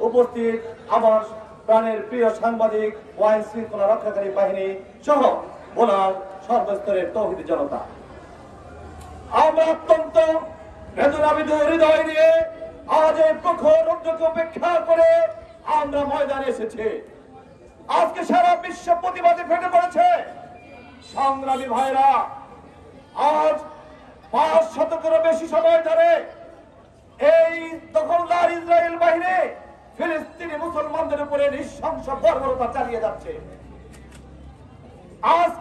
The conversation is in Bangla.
উপস্থিত আমার প্রাণের প্রিয় সাংবাদিক ও আইন শৃঙ্খলা রক্ষাকারী বাহিনী সহ বোলার সর্বস্তরের তৌহিদি জনতা, আমরা অত্যন্ত বেদনাবিধ হৃদয় নিয়ে আজ এই প্রখর রৌদ্রকে উপেক্ষা করে আমরা ময়দানে এসেছি। আজকে সারা বিশ্ব প্রতিবাদে ফেটে পড়েছে। সংগ্রামী ভাইরা, আজ 5 শতকেরও বেশি সময় ধরে এই দখলদার ইসরায়েল বাহিনী ফিলিস্তিনি মুসলমানদের উপরে নৃশংস বর্বরতা চালিয়ে যাচ্ছে। আজ